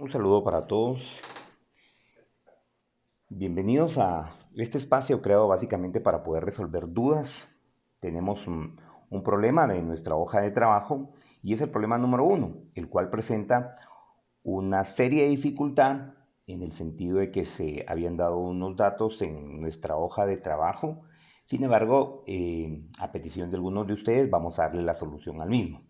Un saludo para todos. Bienvenidos a este espacio creado básicamente para poder resolver dudas. Tenemos un problema de nuestra hoja de trabajo y es el problema número 1, el cual presenta una seria dificultad en el sentido de que se habían dado unos datos en nuestra hoja de trabajo. Sin embargo, a petición de algunos de ustedes, vamos a darle la solución al mismo.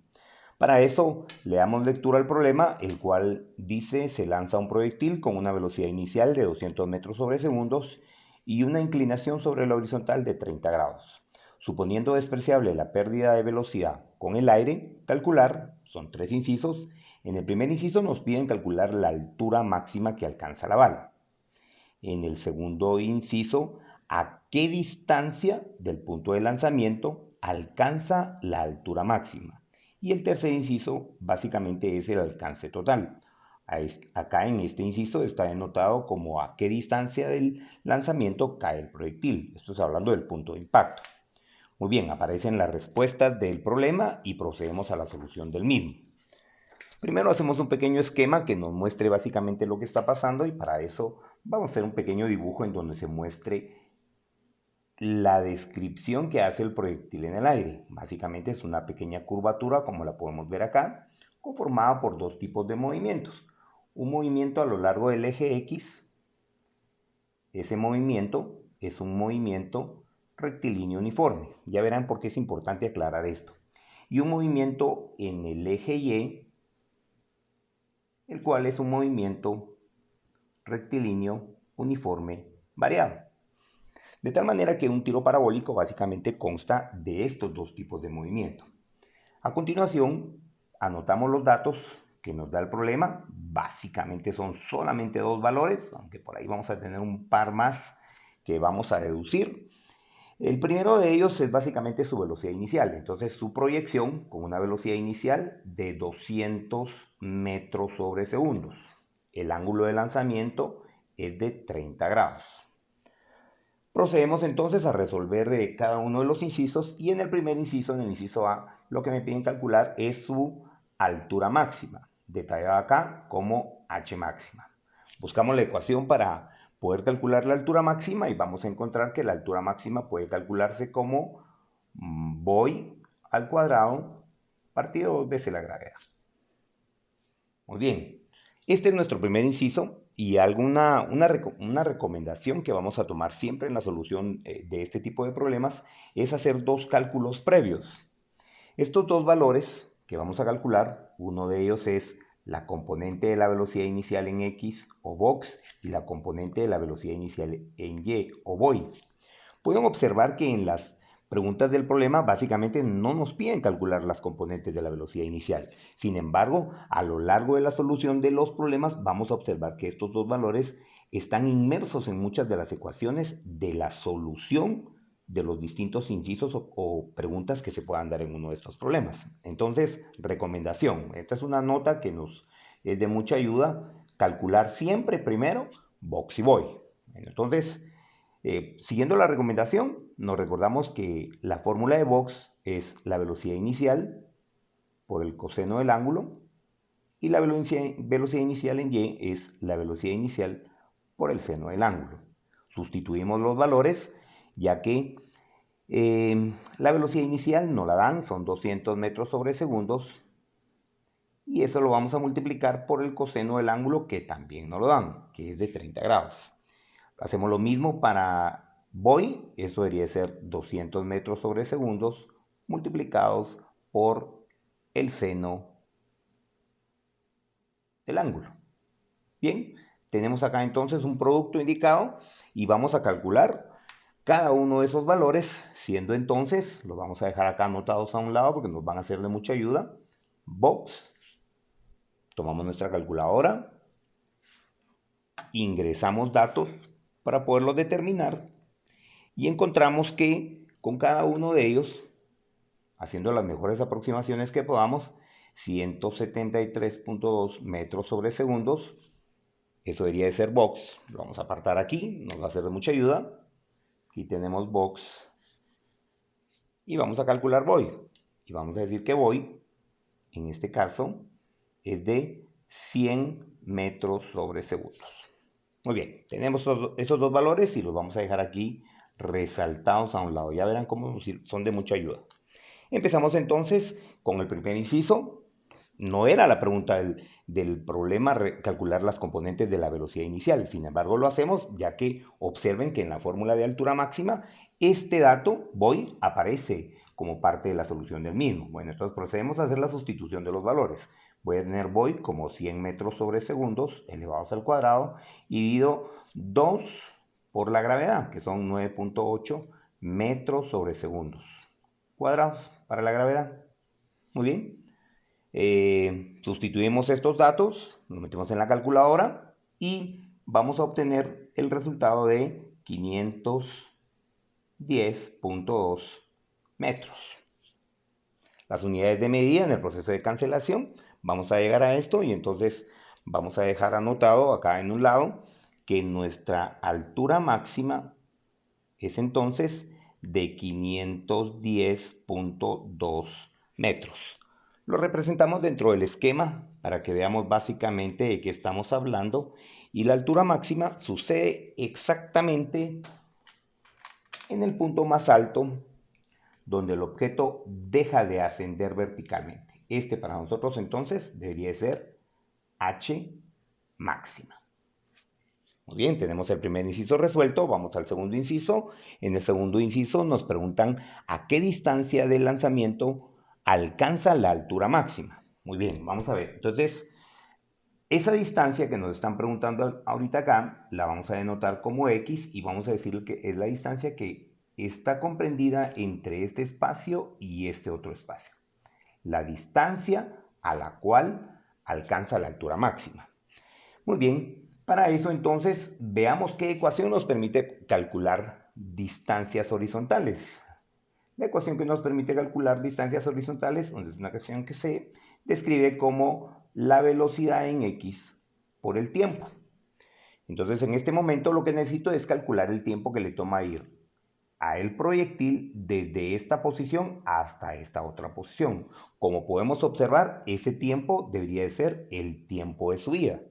Para eso, le damos lectura al problema, el cual dice: se lanza un proyectil con una velocidad inicial de 200 metros sobre segundos y una inclinación sobre la horizontal de 30 grados. Suponiendo despreciable la pérdida de velocidad con el aire, calcular, son 3 incisos. En el primer inciso nos piden calcular la altura máxima que alcanza la bala. En el segundo inciso, a qué distancia del punto de lanzamiento alcanza la altura máxima. Y el tercer inciso básicamente es el alcance total. Acá en este inciso está denotado como a qué distancia del lanzamiento cae el proyectil. Esto es hablando del punto de impacto. Muy bien, aparecen las respuestas del problema y procedemos a la solución del mismo. Primero hacemos un pequeño esquema que nos muestre básicamente lo que está pasando, y para eso vamos a hacer un pequeño dibujo en donde se muestre la descripción que hace el proyectil en el aire. Básicamente es una pequeña curvatura, como la podemos ver acá, conformada por dos tipos de movimientos. Un movimiento a lo largo del eje X. Ese movimiento es un movimiento rectilíneo uniforme. Ya verán por qué es importante aclarar esto. Y un movimiento en el eje Y, el cual es un movimiento rectilíneo uniforme variado. De tal manera que un tiro parabólico básicamente consta de estos dos tipos de movimiento. A continuación, anotamos los datos que nos da el problema. Básicamente son solamente dos valores, aunque por ahí vamos a tener un par más que vamos a deducir. El primero de ellos es básicamente su velocidad inicial. Entonces, su proyección con una velocidad inicial de 200 metros sobre segundos. El ángulo de lanzamiento es de 30 grados. Procedemos entonces a resolver cada uno de los incisos, y en el primer inciso, en el inciso A, lo que me piden calcular es su altura máxima, detallada acá como h máxima. Buscamos la ecuación para poder calcular la altura máxima y vamos a encontrar que la altura máxima puede calcularse como voy al cuadrado partido 2 veces la gravedad. Muy bien, este es nuestro primer inciso, y una recomendación que vamos a tomar siempre en la solución de este tipo de problemas es hacer dos cálculos previos. Estos dos valores que vamos a calcular, uno de ellos es la componente de la velocidad inicial en X o box y la componente de la velocidad inicial en Y o voy. Pueden observar que en las preguntas del problema básicamente no nos piden calcular las componentes de la velocidad inicial. Sin embargo, a lo largo de la solución de los problemas vamos a observar que estos dos valores están inmersos en muchas de las ecuaciones de la solución de los distintos incisos o preguntas que se puedan dar en uno de estos problemas. Entonces, recomendación, esta es una nota que nos es de mucha ayuda: calcular siempre primero box y voy. Entonces, siguiendo la recomendación, nos recordamos que la fórmula de Box es la velocidad inicial por el coseno del ángulo, y la velocidad inicial en Y es la velocidad inicial por el seno del ángulo. Sustituimos los valores, ya que la velocidad inicial no la dan, son 200 metros sobre segundos, y eso lo vamos a multiplicar por el coseno del ángulo, que también nos lo dan, que es de 30 grados. Hacemos lo mismo para voy, eso debería ser 200 metros sobre segundos multiplicados por el seno del ángulo. Bien, tenemos acá entonces un producto indicado y vamos a calcular cada uno de esos valores, siendo entonces, los vamos a dejar acá anotados a un lado porque nos van a ser de mucha ayuda. Box, tomamos nuestra calculadora, ingresamos datos para poderlos determinar, y encontramos que con cada uno de ellos, haciendo las mejores aproximaciones que podamos, 173.2 metros sobre segundos, eso debería de ser box. Lo vamos a apartar aquí, nos va a ser de mucha ayuda. Aquí tenemos box y vamos a calcular voy. Y vamos a decir que voy, en este caso, es de 100 metros sobre segundos. Muy bien, tenemos esos dos valores y los vamos a dejar aquí resaltados a un lado. Ya verán cómo son de mucha ayuda. Empezamos entonces con el primer inciso. No era la pregunta del problema calcular las componentes de la velocidad inicial. Sin embargo, lo hacemos ya que observen que en la fórmula de altura máxima este dato, voy, aparece como parte de la solución del mismo. Bueno, entonces procedemos a hacer la sustitución de los valores. Voy a tener voy como 100 metros sobre segundos elevados al cuadrado y divido 2 por la gravedad, que son 9.8 metros sobre segundos cuadrados para la gravedad. Muy bien. Sustituimos estos datos, los metemos en la calculadora y vamos a obtener el resultado de 510.2 metros. Las unidades de medida en el proceso de cancelación, vamos a llegar a esto y entonces vamos a dejar anotado acá en un lado que nuestra altura máxima es entonces de 510.2 metros. Lo representamos dentro del esquema para que veamos básicamente de qué estamos hablando y la altura máxima sucede exactamente en el punto más alto donde el objeto deja de ascender verticalmente. Este para nosotros entonces debería ser H máxima. Muy bien, tenemos el primer inciso resuelto, vamos al segundo inciso. En el segundo inciso nos preguntan a qué distancia del lanzamiento alcanza la altura máxima. Muy bien, vamos a ver. Entonces, esa distancia que nos están preguntando ahorita acá, la vamos a denotar como X y vamos a decir que es la distancia que está comprendida entre este espacio y este otro espacio. La distancia a la cual alcanza la altura máxima. Muy bien, para eso entonces veamos qué ecuación nos permite calcular distancias horizontales. La ecuación que nos permite calcular distancias horizontales es una ecuación que se describe como la velocidad en X por el tiempo. Entonces en este momento lo que necesito es calcular el tiempo que le toma ir a el proyectil desde esta posición hasta esta otra posición. Como podemos observar, ese tiempo debería de ser el tiempo de subida.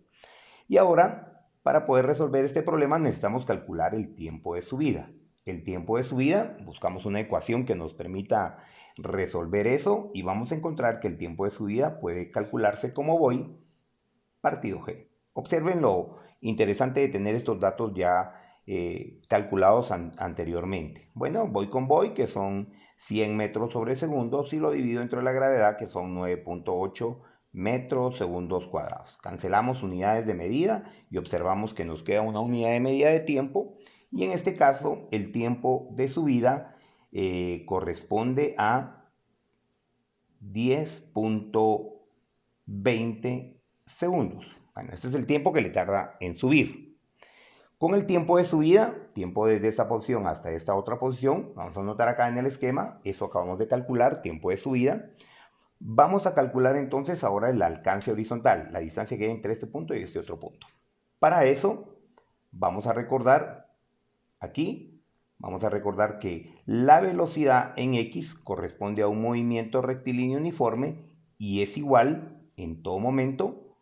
Y ahora, para poder resolver este problema necesitamos calcular el tiempo de subida. El tiempo de subida, buscamos una ecuación que nos permita resolver eso y vamos a encontrar que el tiempo de subida puede calcularse como voy partido G. Observen lo interesante de tener estos datos ya calculados anteriormente. Bueno, voy con voy, que son 100 metros sobre segundos, y lo divido entre la gravedad, que son 9.8 metros segundos cuadrados. Cancelamos unidades de medida y observamos que nos queda una unidad de medida de tiempo, y en este caso el tiempo de subida corresponde a 10.20 segundos. Bueno, este es el tiempo que le tarda en subir. Con el tiempo de subida, tiempo desde esta posición hasta esta otra posición, vamos a anotar acá en el esquema, eso acabamos de calcular, tiempo de subida. Vamos a calcular entonces ahora el alcance horizontal, la distancia que hay entre este punto y este otro punto. Para eso, vamos a recordar aquí, vamos a recordar que la velocidad en X corresponde a un movimiento rectilíneo uniforme y es igual en todo momento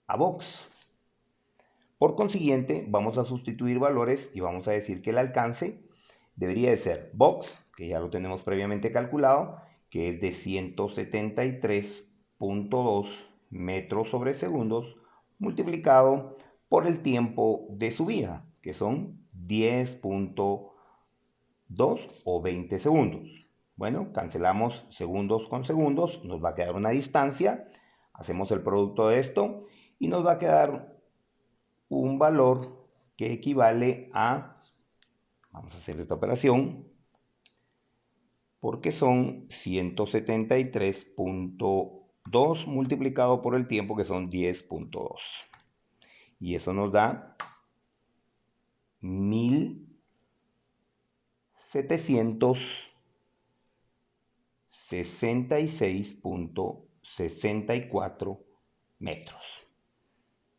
a Vox. Por consiguiente, vamos a sustituir valores y vamos a decir que el alcance debería de ser Vox, que ya lo tenemos previamente calculado, que es de 173.2 metros sobre segundos, multiplicado por el tiempo de subida, que son 10.2 o 20 segundos. Bueno, cancelamos segundos con segundos, nos va a quedar una distancia, hacemos el producto de esto y nos va a quedar un valor que equivale a, vamos a hacer esta operación, porque son 173.2 multiplicado por el tiempo, que son 10.2. Y eso nos da 1766.64 metros.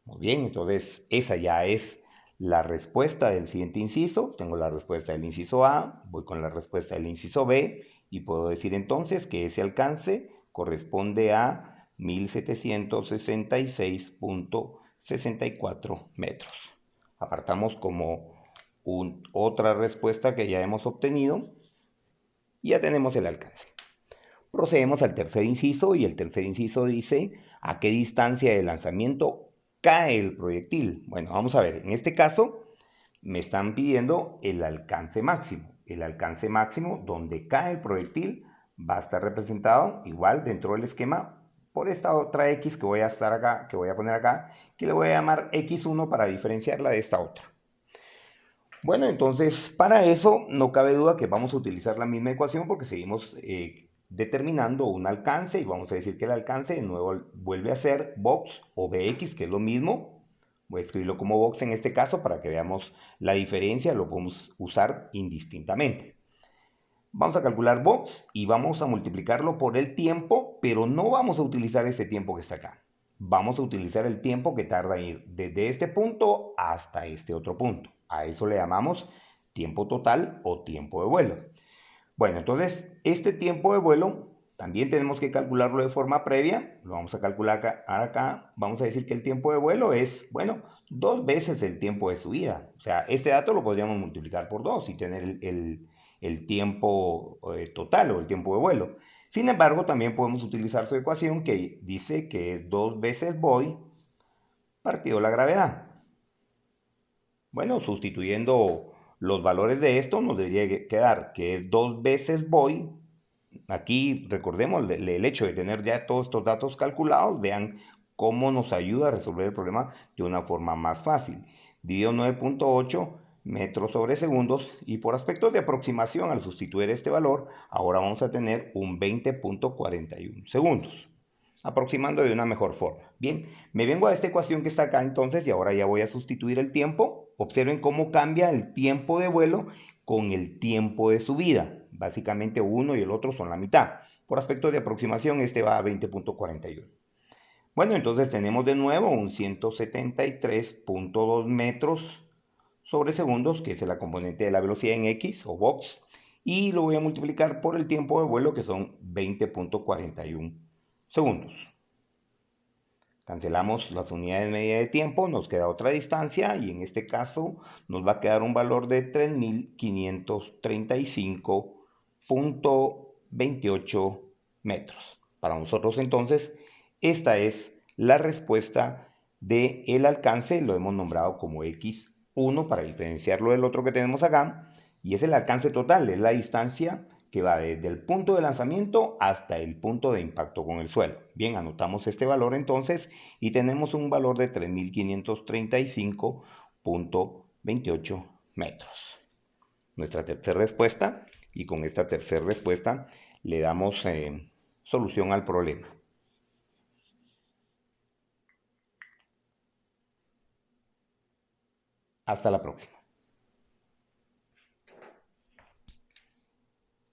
Muy bien, entonces esa ya es la respuesta del siguiente inciso. Tengo la respuesta del inciso A, voy con la respuesta del inciso B y puedo decir entonces que ese alcance corresponde a 1766.64 metros. Apartamos como otra respuesta que ya hemos obtenido y ya tenemos el alcance. Procedemos al tercer inciso y el tercer inciso dice a qué distancia de lanzamiento cae el proyectil. Bueno, vamos a ver, en este caso me están pidiendo el alcance máximo. El alcance máximo donde cae el proyectil va a estar representado igual dentro del esquema por esta otra X que voy a poner acá, que le voy a llamar X1 para diferenciarla de esta otra. Bueno, entonces para eso no cabe duda que vamos a utilizar la misma ecuación porque seguimos determinando un alcance y vamos a decir que el alcance de nuevo vuelve a ser Vox o Bx, que es lo mismo. Voy a escribirlo como Vox en este caso para que veamos la diferencia, lo podemos usar indistintamente. Vamos a calcular Vox y vamos a multiplicarlo por el tiempo, pero no vamos a utilizar ese tiempo que está acá. Vamos a utilizar el tiempo que tarda en ir desde este punto hasta este otro punto. A eso le llamamos tiempo total o tiempo de vuelo. Bueno, entonces este tiempo de vuelo también tenemos que calcularlo de forma previa. Lo vamos a calcular acá. Vamos a decir que el tiempo de vuelo es, bueno, 2 veces el tiempo de subida. O sea, este dato lo podríamos multiplicar por 2 y tener el tiempo total o el tiempo de vuelo. Sin embargo, también podemos utilizar su ecuación que dice que es 2 veces voy partido la gravedad. Bueno, sustituyendo los valores de esto nos debería quedar que es 2 veces voy. Aquí recordemos el hecho de tener ya todos estos datos calculados, vean cómo nos ayuda a resolver el problema de una forma más fácil. Divido 9.8 metros sobre segundos y por aspectos de aproximación al sustituir este valor, ahora vamos a tener un 20.41 segundos, aproximando de una mejor forma. Bien, me vengo a esta ecuación que está acá entonces y ahora ya voy a sustituir el tiempo. Observen cómo cambia el tiempo de vuelo con el tiempo de subida. Básicamente uno y el otro son la mitad. Por aspecto de aproximación este va a 20.41. Bueno, entonces tenemos de nuevo un 173.2 metros sobre segundos, que es la componente de la velocidad en X o Vox, y lo voy a multiplicar por el tiempo de vuelo, que son 20.41 segundos. Cancelamos las unidades de medida de tiempo, nos queda otra distancia y en este caso nos va a quedar un valor de 3.535.28 metros. Para nosotros entonces esta es la respuesta del alcance, lo hemos nombrado como X1 para diferenciarlo del otro que tenemos acá, y es el alcance total, es la distancia que va desde el punto de lanzamiento hasta el punto de impacto con el suelo. Bien, anotamos este valor entonces y tenemos un valor de 3.535.28 metros. Nuestra tercera respuesta, y con esta tercera respuesta le damos solución al problema. Hasta la próxima.